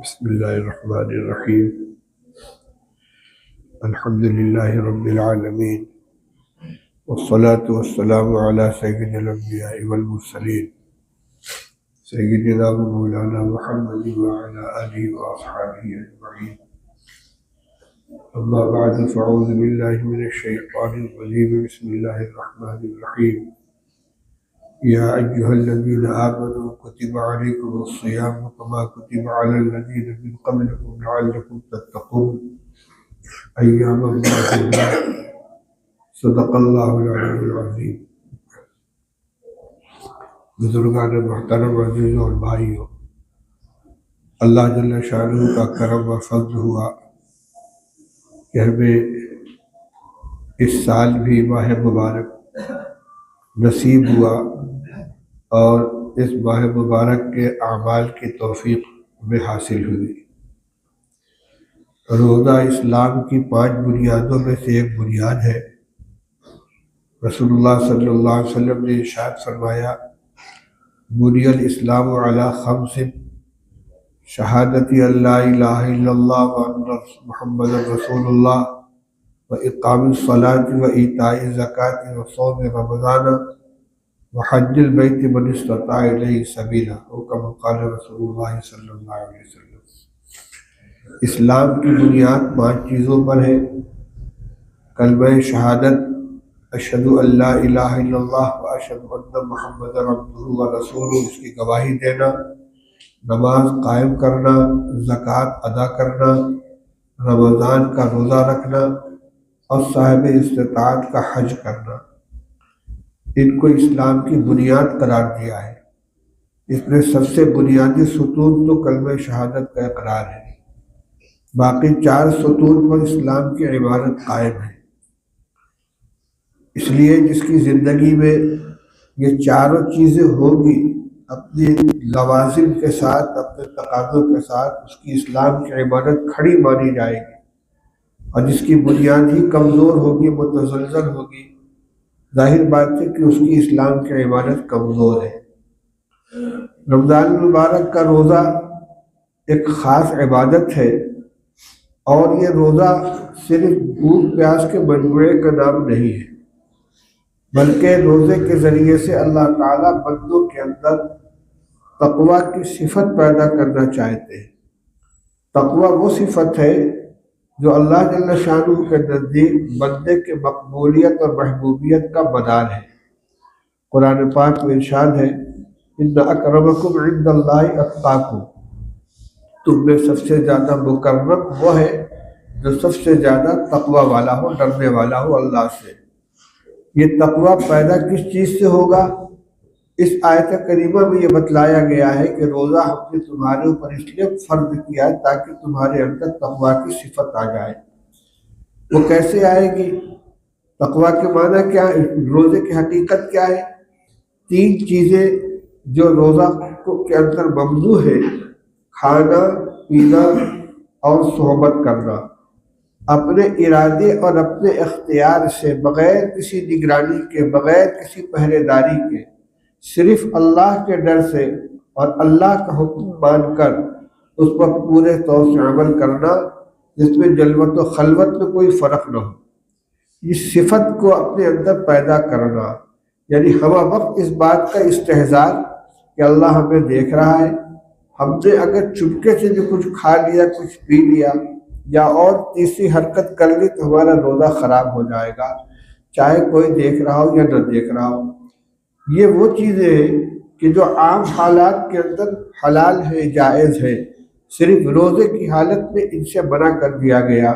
بسم اللہ الرحمن الرحیم الحمد للہ رب العالمین والصلاة والسلام علی سید الانبیاء والمرسلین سیدنا و مولانا محمد وعلی آلہ واصحابہ اجمعین اما بعد فاعوذ باللہ من الشیطان الرجیم بسم اللہ الرحمن الرحیم یا ایہا الذین آمنوا کتب علیکم الصیام کما کتب علی الذین من قبلکم لعلکم تتقون ایاما معدودات صدق اللہ العلی العظیم۔ بزرگان محترم عزیز اور بھائیوں، اللہ جل شانہ کا کرم و فضل ہوا کہ ہمیں اس سال بھی ماہ مبارک نصیب ہوا اور اس ماہ مبارک کے اعمال کی توفیق ہمیں حاصل ہوئی۔ روزہ اسلام کی 5 بنیادوں میں سے ایک بنیاد ہے۔ رسول اللہ صلی اللہ علیہ وسلم نے ارشاد فرمایا، بنی الاسلام علی 5 شہادت ان لا الہ الا اللہ وان محمد رسول اللہ واقام الصلاۃ وایتاء الزکاۃ وصوم رمضان وحج البیت من استطاع الیہ سبیلا او کما قال رسول اللہ صلی اللہ علیہ وسلم۔ اسلام کی بنیاد 5 چیزوں پر ہے۔ کلمہ شہادت، اشہد ان لا الہ الا اللہ واشہد ان محمد عبدہ ورسولہ، اس کی گواہی دینا، نماز قائم کرنا، زکوٰۃ ادا کرنا، رمضان کا روزہ رکھنا اور صاحب استطاعت کا حج کرنا، ان کو اسلام کی بنیاد قرار دیا ہے۔ اس میں سب سے بنیادی ستون تو کلمہ شہادت کا اقرار ہے، باقی 4 ستون پر اسلام کی عمارت قائم ہے۔ اس لیے جس کی زندگی میں یہ 4 چیزیں ہوگی، اپنی لوازم کے ساتھ، اپنے تقاضوں کے ساتھ، اس کی اسلام کی عمارت کھڑی مانی جائے گی، اور جس کی بنیاد ہی کمزور ہوگی، متزلزل ہوگی، ظاہر بات ہے کہ اس کی اسلام کی عمارت کمزور ہے۔ رمضان المبارک کا روزہ ایک خاص عبادت ہے، اور یہ روزہ صرف بھوک پیاس کے مجموعے کا نام نہیں ہے، بلکہ روزے کے ذریعے سے اللہ تعالیٰ بندوں کے اندر تقویٰ کی صفت پیدا کرنا چاہتے ہیں۔ تقویٰ وہ صفت ہے جو اللہ جل شانہ کے نزدیک بندے کے مقبولیت اور محبوبیت کا مدار ہے۔ قرآن پاک میں ارشاد ہے، ان اکرمکم عند اللہ اتقاکم، تم میں سب سے زیادہ مکرم وہ ہے جو سب سے زیادہ تقویٰ والا ہو، ڈرنے والا ہو اللہ سے۔ یہ تقویٰ پیدا کس چیز سے ہوگا؟ اس آیت کریمہ میں یہ بتلایا گیا ہے کہ روزہ ہم نے تمہارے اوپر اس لیے فرض کیا ہے تاکہ تمہارے اندر تقویٰ کی صفت آ جائے۔ وہ کیسے آئے گی؟ تقویٰ کے معنی کیا ہے؟ روزے کی حقیقت کیا ہے؟ 3 چیزیں جو روزہ کے اندر ممنوع ہے، کھانا، پینا اور صحبت کرنا، اپنے ارادے اور اپنے اختیار سے، بغیر کسی نگرانی کے، بغیر کسی پہرے داری کے، صرف اللہ کے ڈر سے اور اللہ کا حکم مان کر اس پر پورے طور سے عمل کرنا، جس میں جلوت و خلوت میں کوئی فرق نہ ہو۔ اس صفت کو اپنے اندر پیدا کرنا، یعنی ہم وقت اس بات کا استحضار کہ اللہ ہمیں دیکھ رہا ہے، ہم نے اگر چپکے سے جو کچھ کھا لیا، کچھ پی لیا یا اور تیسری حرکت کر لی تو ہمارا روزہ خراب ہو جائے گا، چاہے کوئی دیکھ رہا ہو یا نہ دیکھ رہا ہو۔ یہ وہ چیزیں ہیں کہ جو عام حالات کے اندر حلال ہے، جائز ہے، صرف روزے کی حالت میں ان سے منع کر دیا گیا،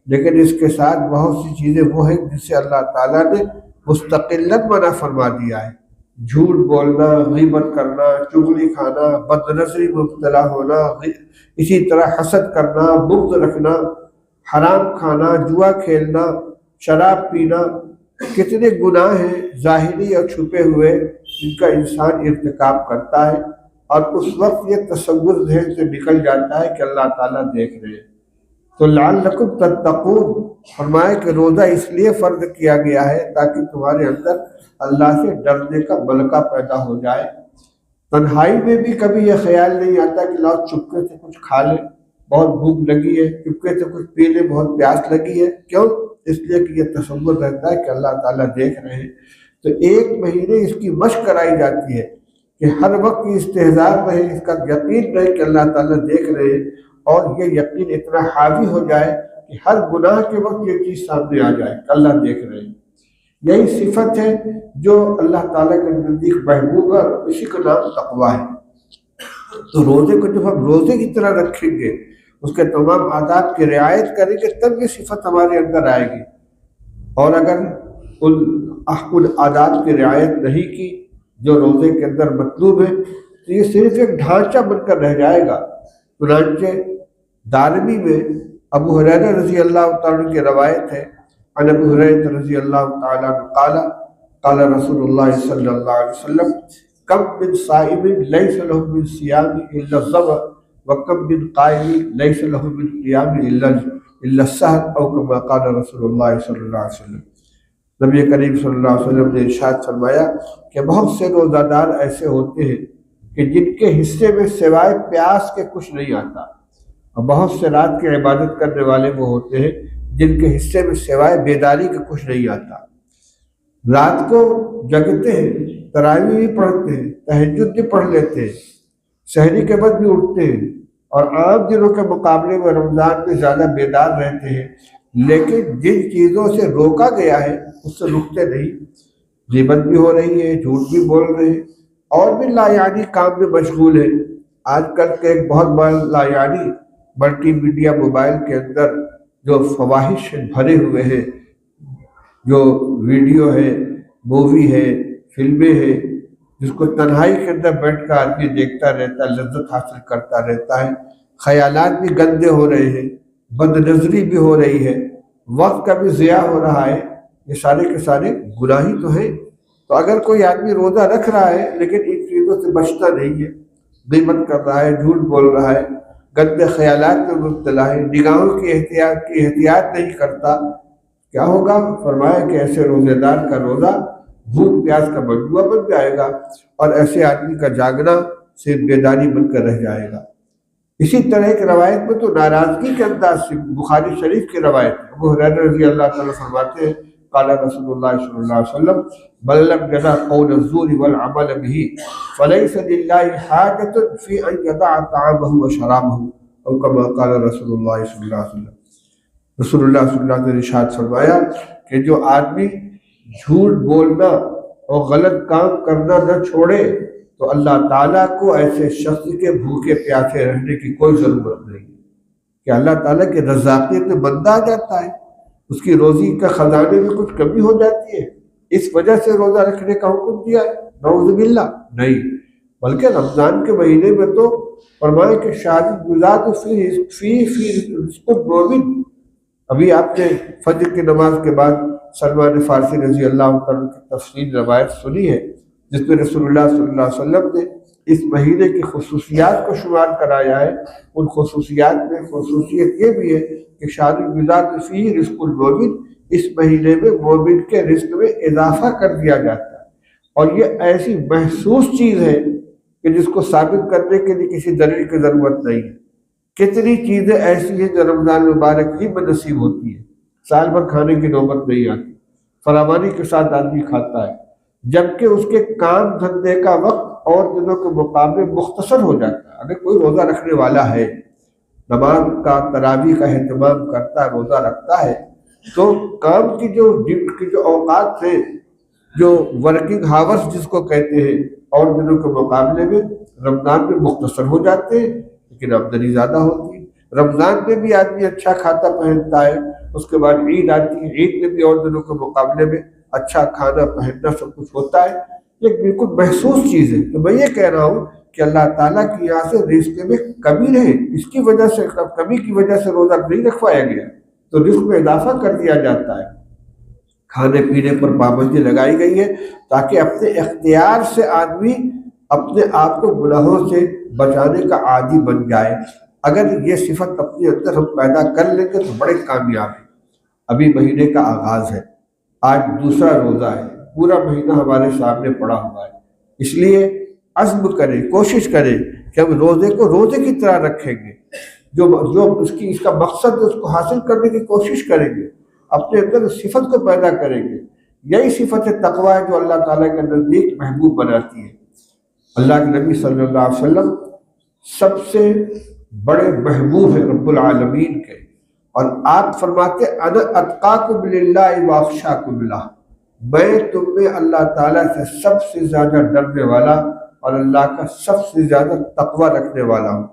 لیکن اس کے ساتھ بہت سی چیزیں وہ ہیں جن سے اللہ تعالیٰ نے مستقلاً منع فرما دیا ہے۔ جھوٹ بولنا، غیبت کرنا، چغلی کھانا، بد نظری میں مبتلا ہونا، اسی طرح حسد کرنا، بغض رکھنا، حرام کھانا، جوا کھیلنا، شراب پینا، کتنے گناہ ہیں ظاہری اور چھپے ہوئے جن کا انسان ارتکاب کرتا ہے، اور اس وقت یہ تصور ذہن سے نکل جاتا ہے کہ اللہ تعالیٰ دیکھ رہے ہیں۔ تو لعلکم تتقون، فرمایا کہ روزہ اس لیے فرض کیا گیا ہے تاکہ تمہارے اندر اللہ سے ڈرنے کا ملکہ پیدا ہو جائے۔ تنہائی میں بھی کبھی یہ خیال نہیں آتا کہ لاؤ چپکے سے کچھ کھا لیں، بہت بھوک لگی ہے، چپکے سے کچھ پی لیں، بہت پیاس لگی ہے۔ کیوں؟ اس لیے کہ یہ تصور رہتا ہے کہ اللہ تعالیٰ دیکھ رہے ہیں۔ تو 1 مہینے اس کی مشق کرائی جاتی ہے کہ ہر وقت یہ استحضار رہے، اس کا یقین رہے کہ اللہ تعالیٰ دیکھ رہے ہیں، اور یہ یقین اتنا حاوی ہو جائے کہ ہر گناہ کے وقت یہ چیز سامنے آ جائے کہ اللہ دیکھ رہے ہیں۔ یہی صفت ہے جو اللہ تعالیٰ کے نزدیک محبوب ہے، اور اسی کا نام تقویٰ ہے۔ تو روزے کو جب ہم روزے کی طرح رکھیں گے، اس کے تمام آداب کی رعایت کریں گے، تب یہ صفت ہمارے اندر آئے گی۔ اور اگر ان آداب کی رعایت نہیں کی جو روزے کے اندر مطلوب ہے، تو یہ صرف ایک ڈھانچہ بن کر رہ جائے گا۔ چنانچہ دارمی میں ابو ہریرہ رضی اللہ تعالیٰ عنہ کی روایت ہے، عن ابی ہریرہ رضی اللہ تعالیٰ عنہ قال قال رسول اللہ صلی اللہ علیہ وسلم کم من صائم لیس له من صیام الا الظمأ وکم من قائم لیس له من قیام الا السحر او کما قال رسول اللہ صلی اللہ علیہ وسلم۔ نبی کریم صلی اللہ علیہ وسلم نے ارشاد فرمایا کہ بہت سے روزہ دار ایسے ہوتے ہیں کہ جن کے حصے میں سوائے پیاس کے کچھ نہیں آتا، اور بہت سے رات کی عبادت کرنے والے وہ ہوتے ہیں جن کے حصے میں سوائے بیداری کے کچھ نہیں آتا۔ رات کو جگتے ہیں، تراویح بھی پڑھتے ہیں، تہجد بھی پڑھ لیتے ہیں، سحری کے بعد بھی اٹھتے ہیں، اور عام دنوں کے مقابلے میں رمضان میں زیادہ بیدار رہتے ہیں، لیکن جن چیزوں سے روکا گیا ہے اس سے رکتے نہیں۔ غیبت بھی ہو رہی ہے، جھوٹ بھی بول رہے ہیں، اور بھی لایعنی کام میں مشغول ہے۔ آج کل کے ایک بہت بڑا لایعنی ملٹی میڈیا موبائل کے اندر جو فواہش بھرے ہوئے ہیں، جو ویڈیو ہے، مووی ہے، فلمیں ہیں، جس کو تنہائی کے اندر بیٹھ کر آدمی دیکھتا رہتا ہے، لذت حاصل کرتا رہتا ہے۔ خیالات بھی گندے ہو رہے ہیں، بد نظری بھی ہو رہی ہے، وقت کا بھی ضیاع ہو رہا ہے۔ یہ سارے کے سارے گناہ ہی تو ہیں۔ تو اگر کوئی آدمی روزہ رکھ رہا ہے لیکن ان چیزوں سے بچتا نہیں ہے، غیبت کر رہا ہے، جھوٹ بول رہا ہے، گندے خیالات میں مبتلا ہے، نگاہوں کی احتیاط نہیں کرتا، کیا ہوگا؟ فرمایا کہ ایسے روزے دار کا روزہ بھوک پیاس کا مجموعہ بن جائے گا، اور ایسے آدمی کا جاگنا صرف بیداری بن کر رہ جائے گا۔ اسی طرح ایک روایت میں تو ناراضگی کے انداز سے، بخاری شریف کی روایت ہے، ابو ہریرہ رضی اللہ تعالیٰ فرماتے ہیں قال رسول اللہ صلی اللہ علیہ وسلم من لم يدع قول الزور والعمل به فليس لله حاجة في ان يدع طعامه وشرابه او كما قال رسول اللہ صلی اللہ علیہ وسلم۔ رسول اللہ صلی اللہ علیہ وسلم نے ارشاد فرمایا کہ جو آدمی جھوٹ بولنا اور غلط کام کرنا نہ چھوڑے تو اللہ تعالیٰ کو ایسے شخص کے بھوکے پیاسے رہنے کی کوئی ضرورت نہیں، کہ اللہ تعالیٰ کی رزاقیت میں بندہ آ جاتا ہے، اس کی روزی کا خزانے میں کچھ کمی ہو جاتی ہے، اس وجہ سے روزہ رکھنے کا حکم دیا ہے؟ نعوذ باللہ، نہیں۔ بلکہ رمضان کے مہینے میں تو فرمایا کہ شادی گزار فی رزق المؤمن۔ ابھی آپ نے فجر کی نماز کے بعد سلمان فارسی رضی اللہ عنہ کی تفصیل روایت سنی ہے، جس میں رسول اللہ صلی اللہ علیہ وسلم نے اس مہینے کی خصوصیات کو شمار کرایا ہے۔ ان خصوصیات میں خصوصیت یہ بھی ہے کہ شادی گزار فی رزق المؤمن، اس مہینے میں مومن کے رزق میں اضافہ کر دیا جاتا ہے، اور یہ ایسی محسوس چیز ہے کہ جس کو ثابت کرنے کے لیے کسی دلیل کی ضرورت نہیں ہے۔ کتنی چیزیں ایسی ہیں جو رمضان مبارک ہی میں نصیب ہوتی ہیں، سال بھر کھانے کی نوبت نہیں آتی، فراوانی کے ساتھ آدمی کھاتا ہے، جبکہ اس کے کام دھندے کا وقت اور دنوں کے مقابلے مختصر ہو جاتا ہے۔ اگر کوئی روزہ رکھنے والا ہے، نماز کا تراویح کا اہتمام کرتا ہے، روزہ رکھتا ہے، تو کام کی جو اوقات ہیں، جو ورکنگ ہاورز جس کو کہتے ہیں، اور دنوں کے مقابلے میں رمضان میں مختصر ہو جاتے ہیں، لیکن آمدنی زیادہ ہوتی ہے۔ رمضان میں بھی آدمی اچھا کھاتا پہنتا ہے، اس کے بعد عید آتی ہے، عید میں بھی اور دنوں کے مقابلے میں اچھا کھانا پہننا سب کچھ ہوتا ہے۔ یہ بالکل محسوس چیز ہے۔ تو میں یہ کہہ رہا ہوں کہ اللہ تعالیٰ کی یہاں سے رزق میں کمی رہے، اس کی وجہ سے، کمی کی وجہ سے روزہ نہیں رکھوایا گیا، تو رزق میں اضافہ کر دیا جاتا ہے۔ کھانے پینے پر پابندی لگائی گئی ہے تاکہ اپنے اختیار سے آدمی اپنے آپ کو گناہوں سے بچانے کا عادی بن جائے۔ اگر یہ صفت اپنے اندر ہم پیدا کر لیں گے تو بڑے کامیاب ہیں۔ ابھی مہینے کا آغاز ہے، آج دوسرا روزہ ہے، پورا مہینہ ہمارے سامنے پڑا ہوا ہے، اس لیے عزم کرے، کوشش کرے کہ ہم روزے کو روزے کی طرح رکھیں گے، جو اس کا مقصد ہے اس کو حاصل کرنے کی کوشش کریں گے، اپنے اندر صفت کو پیدا کریں گے۔ یہی صفت تقویٰ ہے جو اللہ تعالیٰ کے نزدیک محبوب بناتی ہے۔ اللہ کے نبی صلی اللہ علیہ وسلم سب سے بڑے محبوب ہیں رب العالمین کے، اور آپ فرماتے انا اتقاکم للہ واخشاکم لہ، میں تم میں اللہ تعالیٰ سے سب سے زیادہ ڈرنے والا اور اللہ کا سب سے زیادہ تقویٰ رکھنے والا ہوں۔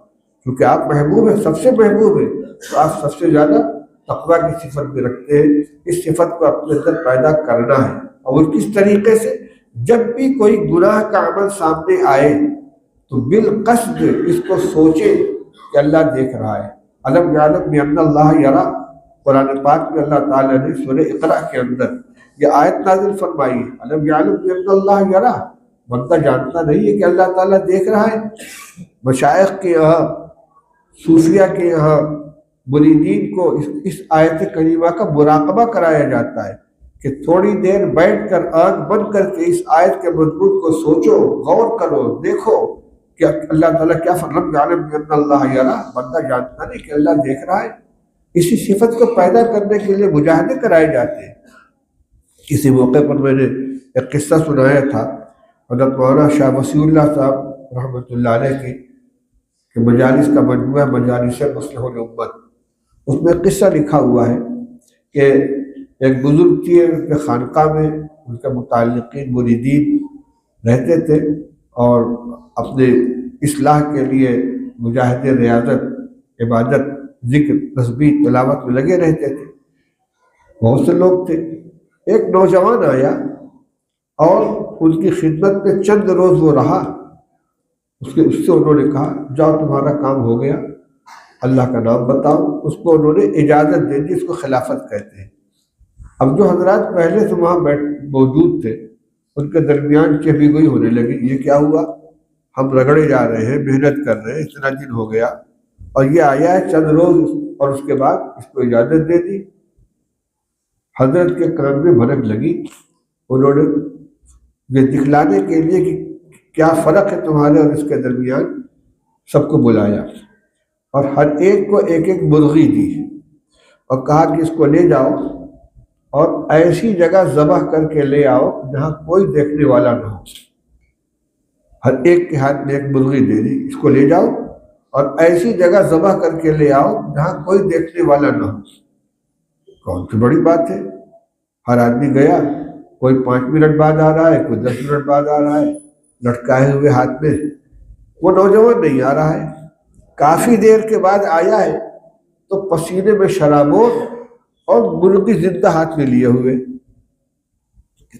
کیونکہ آپ محبوب ہیں، سب سے محبوب ہیں، تو آپ سب سے زیادہ تقویٰ کی صفت بھی رکھتے ہیں۔ اس صفت کو اپنے اندر پیدا کرنا ہے، اور کس طریقے سے؟ جب بھی کوئی گناہ کا عمل سامنے آئے تو بالقصد اس کو سوچے کہ اللہ دیکھ رہا ہے۔ الم یعلم بان اللہ یری، قرآن پاک میں اللہ تعالیٰ نے سورہ اقرا کے اندر یہ آیت نازل فرمائی ہے، الم یعلم بان اللہ یری، بندہ جانتا نہیں ہے کہ اللہ تعالیٰ دیکھ رہا ہے۔ مشائخ کے یہاں، صوفیہ کے یہاں مریدین کو اس آیت کریمہ کا مراقبہ کرایا جاتا ہے کہ تھوڑی دیر بیٹھ کر آنکھ بند کر کے اس آیت کے مضمون کو سوچو، غور کرو، دیکھو کہ اللہ تعالیٰ کیا فرماتا ہے۔ عالم بان اللہ یری، بندہ جانتا نہیں کہ اللہ دیکھ رہا ہے۔ اسی صفت کو پیدا کرنے کے لیے مجاہدے کرائے جاتے ہیں۔ کسی موقع پر میں نے ایک قصہ سنایا تھا حضرت مولانا شاہ وسیع اللہ صاحب رحمۃ اللہ علیہ کی کہ مجالس کا مجموعہ مجالس مصلح الامت، اس میں قصہ لکھا ہوا ہے کہ ایک بزرگ تھی، ان کے خانقاہ میں ان کے متعلقین مریدین رہتے تھے اور اپنے اصلاح کے لیے مجاہدے، ریاضت، عبادت، ذکر، تسبیح، تلاوت میں لگے رہتے تھے۔ بہت سے لوگ تھے۔ ایک نوجوان آیا اور ان کی خدمت میں چند روز وہ رہا۔ اس سے انہوں نے کہا جاؤ تمہارا کام ہو گیا، اللہ کا نام بتاؤ۔ اس کو انہوں نے اجازت دے دی، اس کو خلافت کہتے ہیں۔ اب جو حضرات پہلے سے وہاں موجود تھے ان کے درمیان چہبی گوئی ہونے لگی، یہ کیا ہوا؟ ہم رگڑے جا رہے ہیں، محنت کر رہے ہیں، اتنا دن ہو گیا اور یہ آیا ہے چند روز اور اس کے بعد اس کو اجازت دے دی۔ حضرت کے کان میں بھنک لگی۔ انہوں نے یہ دکھلانے کے لیے کہ کیا فرق ہے تمہارے اور اس کے درمیان، سب کو بلایا اور ہر ایک کو ایک ایک مرغی دی اور کہا کہ اس کو لے جاؤ اور ایسی جگہ ذبح کر کے لے آؤ جہاں کوئی دیکھنے والا نہ ہو۔ ہر ایک کے ہاتھ میں ایک مرغی دے دی، اس کو لے جاؤ اور ایسی جگہ ذبح کر کے لے آؤ جہاں کوئی دیکھنے والا نہ ہو۔ کون سی بڑی بات ہے؟ ہر آدمی گیا، کوئی 5 منٹ بعد آ رہا ہے، کوئی 10 منٹ بعد آ رہا ہے، لٹکائے ہوئے ہاتھ میں۔ وہ نوجوان نہیں آ رہا ہے، کافی دیر کے بعد آیا ہے تو پسینے میں شرابور اور مرغی زندہ ہاتھ میں لیے ہوئے۔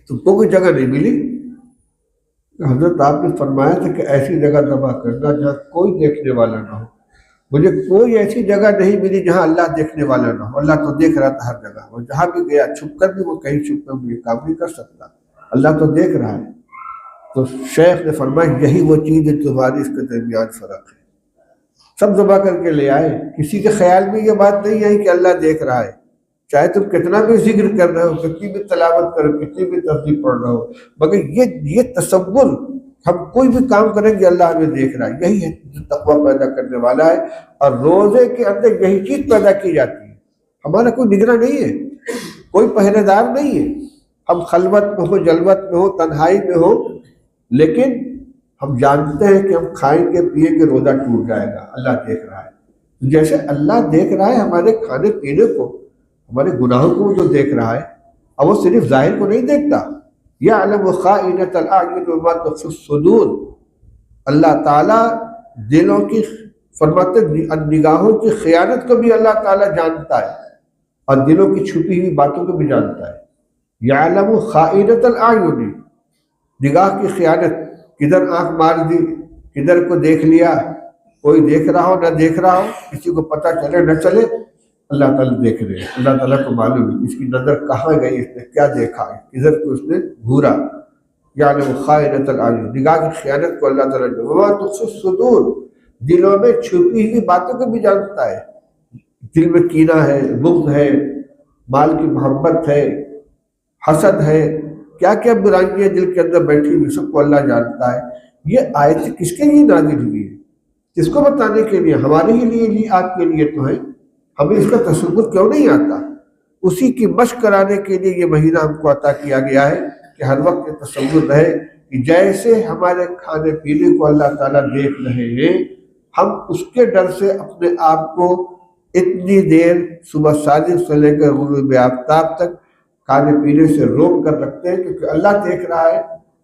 تم کو کوئی جگہ نہیں ملی؟ حضرت آپ نے فرمایا تھا کہ ایسی جگہ ذبح کرنا جہاں کوئی دیکھنے والا نہ ہو۔ مجھے کوئی ایسی جگہ نہیں ملی جہاں اللہ دیکھنے والا نہ ہو۔ اللہ تو دیکھ رہا تھا ہر جگہ، اور جہاں بھی گیا چھپ کر بھی وہ کہیں چھپ کر بھی کام نہیں کر سکتا، اللہ تو دیکھ رہا ہے۔ تو شیخ نے فرمایا یہی وہ چیز ہے تمہاری اس کے درمیان فرق ہے۔ سب ذبح کر کے لے آئے، کسی کے خیال میں یہ بات نہیں آئی کہ اللہ دیکھ رہا ہے، چاہے تم کتنا بھی ذکر کر رہے ہو، کتنی بھی تلاوت کرو، کتنی بھی تسبیح پڑھ رہے ہو، مگر یہ تصور ہم کوئی بھی کام کریں گے اللہ ہمیں دیکھ رہا ہے، یہی ہے جو تقویٰ پیدا کرنے والا ہے۔ اور روزے کے اندر یہی چیز پیدا کی جاتی ہے۔ ہمارا کوئی نگراں نہیں ہے، کوئی پہرے دار نہیں ہے، ہم خلوت میں ہو، جلوت میں ہو، تنہائی میں ہو، لیکن ہم جانتے ہیں کہ ہم کھائیں گے پیئیں گے روزہ ٹوٹ جائے گا، اللہ دیکھ رہا ہے۔ جیسے اللہ دیکھ رہا ہے ہمارے کھانے پینے کو، ہمارے گناہوں کو جو دیکھ رہا ہے، اور وہ صرف ظاہر کو نہیں دیکھتا، یعلم خائنۃ الاعین وما تخفی الصدور، اللہ تعالیٰ دلوں کی، فرماتے نگاہوں کی خیانت کو بھی اللہ تعالیٰ جانتا ہے اور دلوں کی چھپی ہوئی باتوں کو بھی جانتا ہے۔ یعلم خائنۃ الاعین، نگاہ کی خیانت، کدھر آنکھ مار دی، کدھر کو دیکھ لیا، کوئی دیکھ رہا ہو نہ دیکھ رہا ہو، کسی کو پتہ چلے نہ چلے، اللہ تعالیٰ دیکھ رہے ہیں، اللہ تعالیٰ کو معلوم ہے اس کی نظر کہاں گئی، اس نے کیا دیکھا ہے، کدھر کو اس نے گھورا۔ یعلم خائنۃ الاعین، نگاہ کی خیانت کو اللہ تعالیٰ وما تخفی الصدور، دلوں میں چھپی ہوئی باتوں کو بھی جانتا ہے۔ دل میں کینہ ہے، بغض ہے، مال کی محبت ہے، حسد ہے، کیا کیا برائیاں دل کے اندر بیٹھی ہوئی، سب کو اللہ جانتا ہے۔ یہ آیتیں کس کے لیے نازل ہوئی ہے؟ کس کو بتانے کے لیے؟ ہمارے ہی لیے آپ کے لیے تو ہے، ہمیں اس کا تصور کیوں نہیں آتا؟ اسی کی مشق کرانے کے لیے یہ مہینہ ہم کو عطا کیا گیا ہے کہ ہر وقت یہ تصور رہے کہ جیسے ہمارے کھانے پینے کو اللہ تعالیٰ دیکھ رہے ہیں، ہم اس کے ڈر سے اپنے آپ کو اتنی دیر صبح صادق سے لے کر غروب آفتاب تک کھانے پینے سے روک کر رکھتے ہیں، کیونکہ اللہ دیکھ رہا ہے۔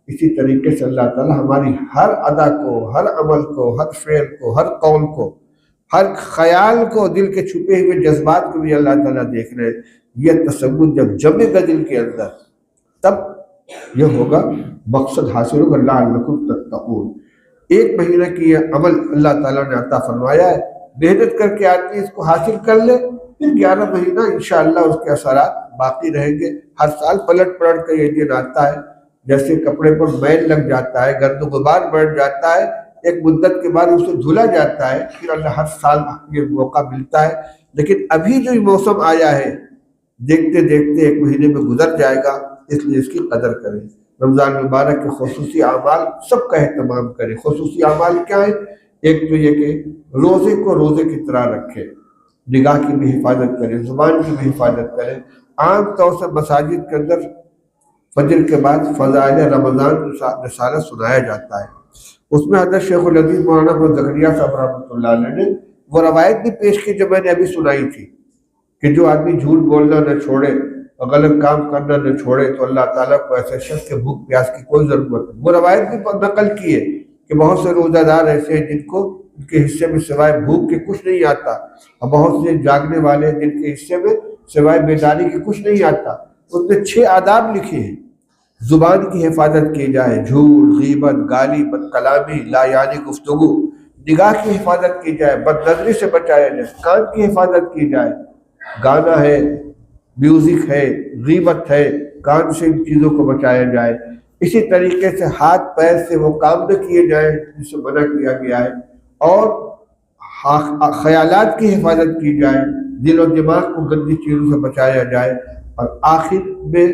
اسی طریقے سے اللہ تعالیٰ ہماری ہر ادا کو، ہر عمل کو، ہر فعل کو، ہر قول کو، ہر خیال کو، دل کے چھپے ہوئے جذبات کو بھی اللہ تعالیٰ دیکھ رہے ہیں۔ یہ تصور جب جمے گا دل کے اندر، تب یہ ہوگا، مقصد حاصل ہوگا، لعلکم تتقون۔ ایک مہینہ کی یہ عمل اللہ تعالیٰ نے عطا فرمایا ہے، محنت کر کے آدمی اس کو حاصل کر لے، پھر 11 مہینہ انشاءاللہ اس کے اثرات باقی رہیں گے۔ ہر سال پلٹ کر یہ دن آتا ہے، جیسے کپڑے پر میل لگ جاتا ہے، گرد و غبار بڑھ جاتا ہے، ایک مدت کے بعد اسے دھلا جاتا ہے، پھر اللہ ہر سال یہ موقع ملتا ہے۔ لیکن ابھی جو یہ موسم آیا ہے، دیکھتے دیکھتے ایک مہینے میں گزر جائے گا، اس لیے اس کی قدر کریں۔ رمضان مبارک کے خصوصی اعمال سب کا اہتمام کریں۔ خصوصی اعمال کیا ہیں؟ ایک تو یہ کہ روزے کو روزے کی طرح رکھیں، نگاہ کی بھی حفاظت کریں، زبان کی بھی حفاظت کریں۔ عام طور سے مساجد کے اندر فجر کے بعد فضائل رمضان رسالہ سنایا جاتا ہے، اس میں حضرت شیخ العزیز مولانا محمد زکریا صاحب رحمۃ اللہ علیہ نے وہ روایت بھی پیش کی جو میں نے ابھی سنائی تھی کہ جو آدمی جھوٹ بولنا نہ چھوڑے اور غلط کام کرنا نہ چھوڑے تو اللہ تعالیٰ کو ایسے شخص کے بھوک پیاس کی کوئی ضرورت نہیں۔ وہ روایت بھی نقل کی ہے کہ بہت سے روزہ دار ایسے ہیں جن کو ان کے حصے میں سوائے بھوک کے کچھ نہیں آتا، اور بہت سے جاگنے والے جن کے حصے میں سوائے بیداری کے کچھ نہیں آتا۔ اس نے 6 آداب لکھے ہیں۔ زبان کی حفاظت کی جائے، جھوٹ، غیبت، گالی، بد کلامی، لا یعنی گفتگو۔ نگاہ کی حفاظت کی جائے، بد نظری سے بچایا جائے۔ کان کی حفاظت کی جائے، گانا ہے، میوزک ہے، غیبت ہے، کان سے ان چیزوں کو بچایا جائے۔ اسی طریقے سے ہاتھ پیر سے وہ کام نہ کیے جائیں جس سے منع کیا گیا ہے، اور خیالات کی حفاظت کی جائے، دل و دماغ کو گندی چیزوں سے بچایا جائے، اور آخر میں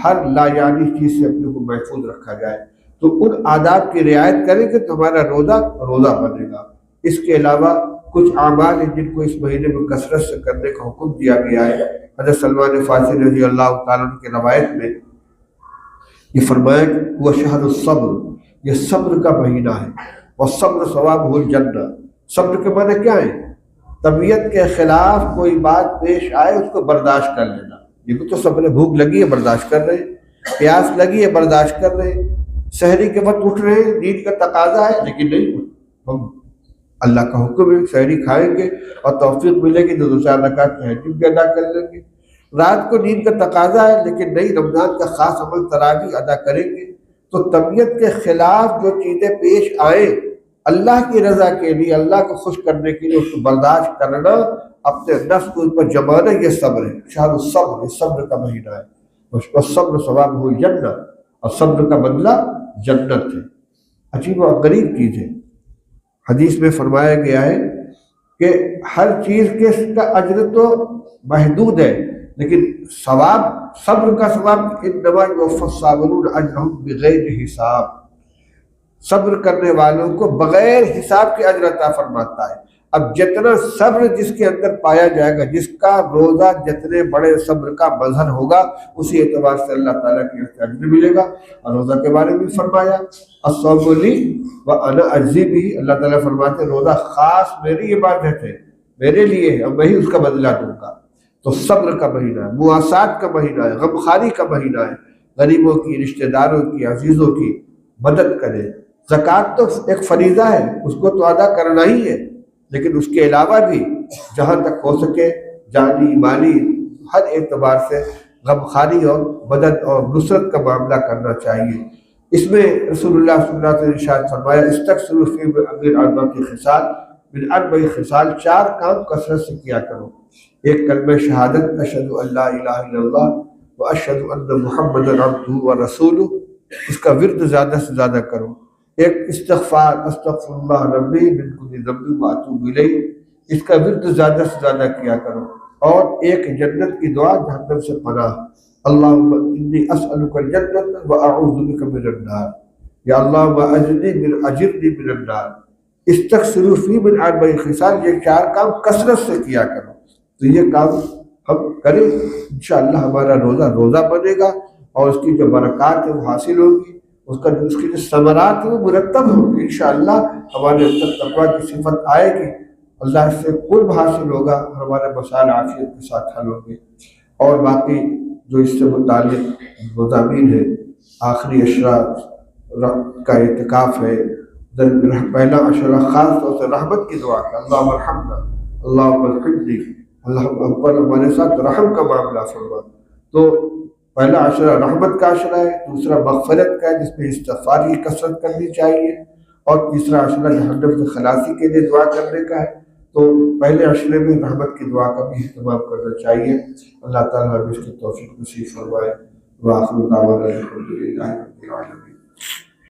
ہر لا یعنی چیز سے اپنے کو محفوظ رکھا جائے۔ تو ان آداب کی رعایت کریں گے تو ہمارا روزہ بنے گا۔ اس کے علاوہ کچھ اعمال ہیں جن کو اس مہینے میں کثرت سے کرنے کا حکم دیا گیا ہے۔ حضرت سلمان فارسی رضی اللہ تعالیٰ عنہ کی روایت میں یہ فرمایا کہ وہ شہر الصبر، یہ صبر کا مہینہ ہے، اور صبر ثوابہ الجنہ۔ صبر کے معنی کیا ہے؟ طبیعت کے خلاف کوئی بات پیش آئے اس کو برداشت کر لینا، یہ بھی تو صبر ہے۔ بھوک لگی ہے برداشت کر رہے ہیں، پیاس لگی ہے برداشت کر رہے ہیں، سحری کے وقت اٹھ رہے ہیں، نیند کا تقاضا ہے لیکن نہیں، ہم اللہ کا حکم ہے سحری کھائیں گے، اور توفیق ملے گی تو 2-4 رکعت تہجد بھی ادا کر لیں گے۔ رات کو نیند کا تقاضا ہے لیکن نہیں، رمضان کا خاص عمل تراویح ادا کریں گے۔ تو طبیعت کے خلاف جو چیزیں پیش آئیں، اللہ کی رضا کے لیے، اللہ کو خوش کرنے کے لیے اس کو برداشت کرنا، اپنے نفس کو اس پر جمانا، یہ صبر ہے۔ شہر الصبر، یہ صبر کا مہینہ ہے، اس پر صبر ثوابہ الجنہ، اور صبر کا بدلہ جنت ہے۔ عجیب و غریب چیز ہے۔ حدیث میں فرمایا گیا ہے کہ ہر چیز کے کا اجر تو محدود ہے، لیکن ثواب، صبر کا ثواب انما یوفی الصابرون اجرهم بغیر حساب، صبر کرنے والوں کو بغیر حساب کے اجر عطا فرماتا ہے۔ اب جتنا صبر جس کے اندر پایا جائے گا، جس کا روزہ جتنے بڑے صبر کا مظہر ہوگا، اسی اعتبار سے اللہ تعالیٰ کی اجر ملے گا۔ اور روزہ کے بارے میں فرمایا الصوم لی وانا اجزی بہ، اللہ تعالیٰ فرماتے ہیں روزہ خاص میری عبادت ہے، میرے لیے ہے، اور میں ہی اس کا بدلہ دوں گا۔ تو صبر کا مہینہ ہے، مواسات کا مہینہ ہے، غمخواری کا مہینہ ہے، غریبوں کی، رشتہ داروں کی، عزیزوں کی مدد کرے۔ زکوٰۃ تو ایک فریضہ ہے، اس کو تو ادا کرنا ہی ہے، لیکن اس کے علاوہ بھی جہاں تک ہو سکے جانی مالی ہر اعتبار سے غمخواری اور مدد اور نصرت کا معاملہ کرنا چاہیے۔ اس میں رسول اللہ صلی اللہ علیہ وسلم نے ارشاد فرمایا استکثروا فی من اربع خصال، من 4 خصال، 4 کام کثرت سے کیا کرو۔ ایک کلمہ شہادت، اشہد ان لا الہ الا اللہ و اشہد ان محمد عبدہ و رسولہ، اس کا ورد زیادہ سے زیادہ کرو۔ ایک استغفار، استغفر اللہ ربی من کل ذنب و اتوب الیہ، اس کا ورد زیادہ سے زیادہ کیا کرو۔ اور ایک جنت کی دعا، جہنم سے پناہ، اللہم انی اسألک الجنت و اعوذ بک من النار۔ یا اللہ اجرنی من النار استکثروا فی من اربع خصال، یہ 4 کام کثرت سے کیا کرو. تو یہ کام ہم کریں، انشاءاللہ ہمارا روزہ روزہ بنے گا، اور اس کی جو برکات ہے وہ حاصل ہوگی، اس کی جو ثمرات ہیں وہ مرتب ہوگی. انشاءاللہ ہمارے اندر تقویٰ کی صفت آئے گی، اللہ سے قرب حاصل ہوگا، ہمارے مسائل عافیت کے ساتھ حل ہوں گے. اور باقی جو اس سے متعلق مضامین ہیں، آخری عشرہ کا اعتکاف ہے، پہلا عشرہ خاص طور سے رحمت کی دعا کا، اللہم ارحمنا، اللہم ارحمنی، اللہ ہم پر ہمارے ساتھ رحم کا معاملہ فرما. تو پہلا عشرہ رحمت کا عشرہ ہے، دوسرا مغفرت کا ہے جس میں استغفار کی کثرت کرنی چاہیے، اور تیسرا عشرہ جہنم سے خلاصی کے لیے دعا کرنے کا ہے. تو پہلے عشرے میں رحمت کی دعا کا بھی اہتمام کرنا چاہیے. اللہ تعالیٰ ہمیں اس کی توفیق نصیب فرمائے. وآخر دعوانا الحمد للہ رب العالمین.